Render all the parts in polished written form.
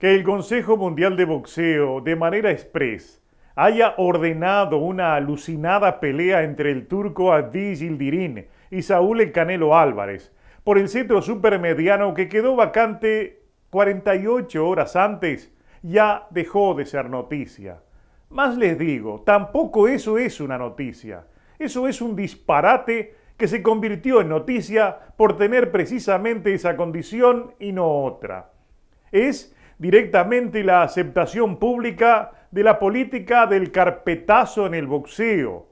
Que el Consejo Mundial de Boxeo, de manera express, haya ordenado una alucinada pelea entre el turco Aziz Yildirim y Saúl El Canelo Álvarez por el cetro supermediano que quedó vacante 48 horas antes, ya dejó de ser noticia. Más les digo, tampoco eso es una noticia. Eso es un disparate que se convirtió en noticia por tener precisamente esa condición y no otra. Es directamente la aceptación pública de la política del carpetazo en el boxeo.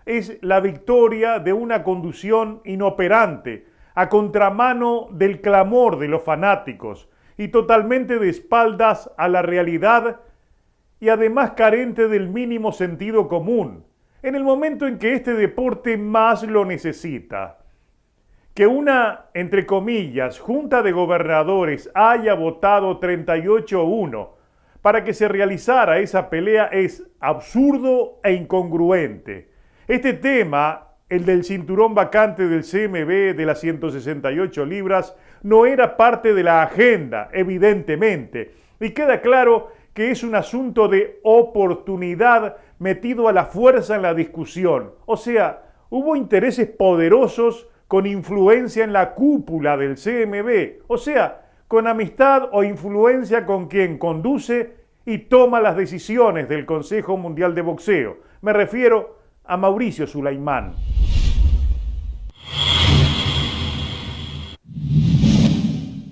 Es la victoria de una conducción inoperante, a contramano del clamor de los fanáticos y totalmente de espaldas a la realidad y además carente del mínimo sentido común, en el momento en que este deporte más lo necesita. Que una, entre comillas, junta de gobernadores haya votado 38-1 para que se realizara esa pelea es absurdo e incongruente. Este tema, el del cinturón vacante del CMB de las 168 libras, no era parte de la agenda, evidentemente, y queda claro que es un asunto de oportunidad metido a la fuerza en la discusión. O sea, hubo intereses poderosos con influencia en la cúpula del CMB, o sea, con amistad o influencia con quien conduce y toma las decisiones del Consejo Mundial de Boxeo. Me refiero a Mauricio Sulaimán.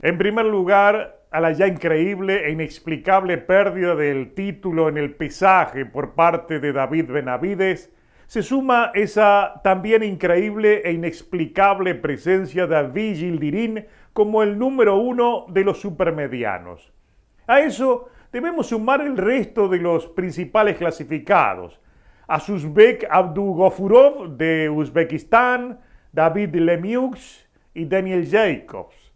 En primer lugar, a la ya increíble e inexplicable pérdida del título en el pesaje por parte de David Benavides, se suma esa también increíble e inexplicable presencia de Aziz Yildirim como el número uno de los supermedianos. A eso debemos sumar el resto de los principales clasificados: Azuzbek Abdugofurov de Uzbekistán, David Lemieux y Daniel Jacobs.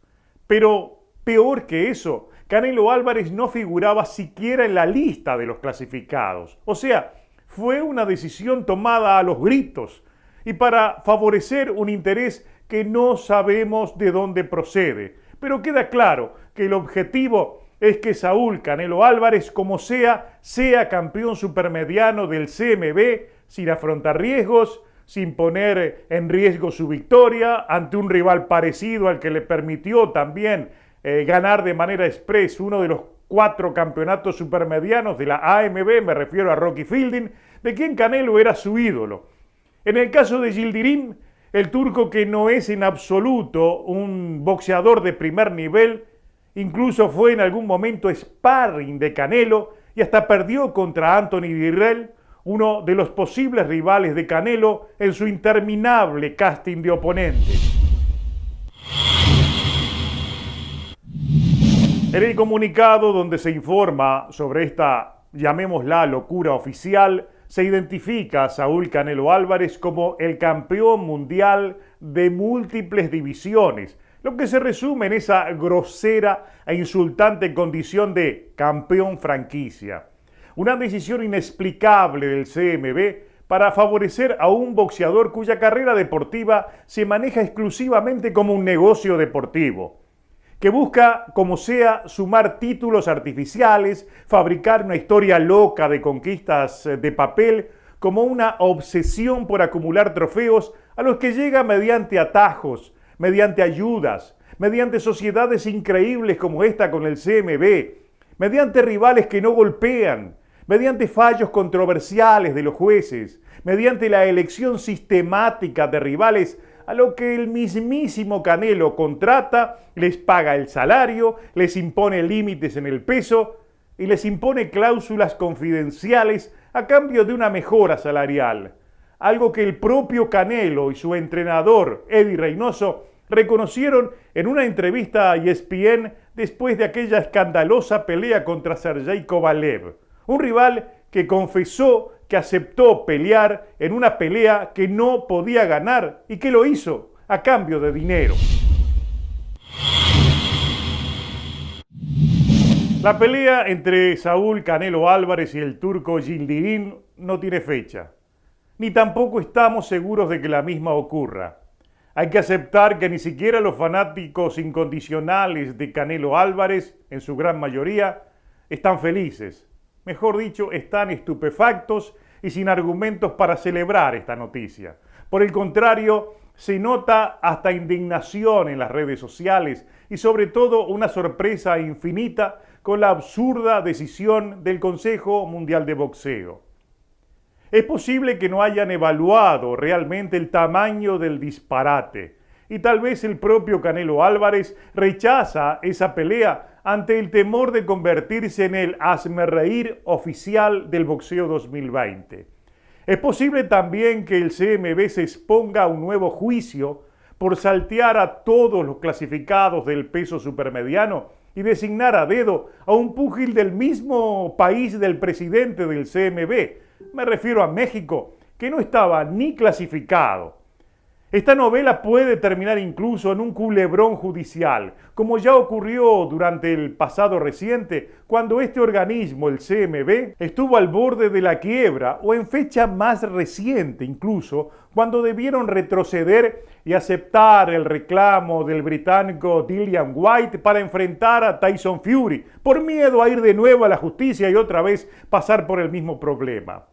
Pero peor que eso, Canelo Álvarez no figuraba siquiera en la lista de los clasificados. O sea, fue una decisión tomada a los gritos y para favorecer un interés que no sabemos de dónde procede. Pero queda claro que el objetivo es que Saúl Canelo Álvarez, como sea campeón supermediano del CMB sin afrontar riesgos, sin poner en riesgo su victoria ante un rival parecido al que le permitió también ganar de manera express uno de los 4 campeonatos supermedianos de la AMB, me refiero a Rocky Fielding, de quien Canelo era su ídolo. En el caso de Yildirim, el turco, que no es en absoluto un boxeador de primer nivel, incluso fue en algún momento sparring de Canelo y hasta perdió contra Anthony Dirrell, uno de los posibles rivales de Canelo en su interminable casting de oponentes. En el comunicado donde se informa sobre esta, llamémosla, locura oficial, se identifica a Saúl Canelo Álvarez como el campeón mundial de múltiples divisiones, lo que se resume en esa grosera e insultante condición de campeón franquicia. Una decisión inexplicable del CMB para favorecer a un boxeador cuya carrera deportiva se maneja exclusivamente como un negocio deportivo, que busca, como sea, sumar títulos artificiales, fabricar una historia loca de conquistas de papel, como una obsesión por acumular trofeos a los que llega mediante atajos, mediante ayudas, mediante sociedades increíbles como esta con el CMB, mediante rivales que no golpean, mediante fallos controversiales de los jueces, mediante la elección sistemática de rivales a lo que el mismísimo Canelo contrata, les paga el salario, les impone límites en el peso y les impone cláusulas confidenciales a cambio de una mejora salarial. Algo que el propio Canelo y su entrenador, Eddie Reynoso, reconocieron en una entrevista a ESPN después de aquella escandalosa pelea contra Sergey Kovalev, un rival que confesó que aceptó pelear en una pelea que no podía ganar y que lo hizo a cambio de dinero. La pelea entre Saúl Canelo Álvarez y el turco Yildirim no tiene fecha, ni tampoco estamos seguros de que la misma ocurra. Hay que aceptar que ni siquiera los fanáticos incondicionales de Canelo Álvarez, en su gran mayoría, están felices. Mejor dicho, están estupefactos y sin argumentos para celebrar esta noticia. Por el contrario, se nota hasta indignación en las redes sociales y sobre todo una sorpresa infinita con la absurda decisión del Consejo Mundial de Boxeo. Es posible que no hayan evaluado realmente el tamaño del disparate y tal vez el propio Canelo Álvarez rechaza esa pelea ante el temor de convertirse en el hazmerreír oficial del boxeo 2020. Es posible también que el CMB se exponga a un nuevo juicio por saltear a todos los clasificados del peso supermediano y designar a dedo a un púgil del mismo país del presidente del CMB. Me refiero a México, que no estaba ni clasificado. Esta novela puede terminar incluso en un culebrón judicial, como ya ocurrió durante el pasado reciente, cuando este organismo, el CMB, estuvo al borde de la quiebra, o en fecha más reciente incluso, cuando debieron retroceder y aceptar el reclamo del británico Dillian Whyte para enfrentar a Tyson Fury, por miedo a ir de nuevo a la justicia y otra vez pasar por el mismo problema.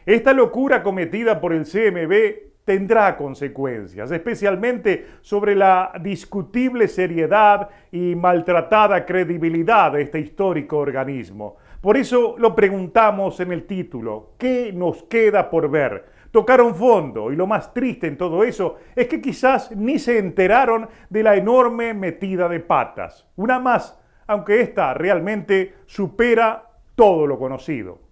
Esta locura cometida por el CMB tendrá consecuencias, especialmente sobre la discutible seriedad y maltratada credibilidad de este histórico organismo. Por eso lo preguntamos en el título, ¿qué nos queda por ver? Tocaron fondo y lo más triste en todo eso es que quizás ni se enteraron de la enorme metida de patas. Una más, aunque esta realmente supera todo lo conocido.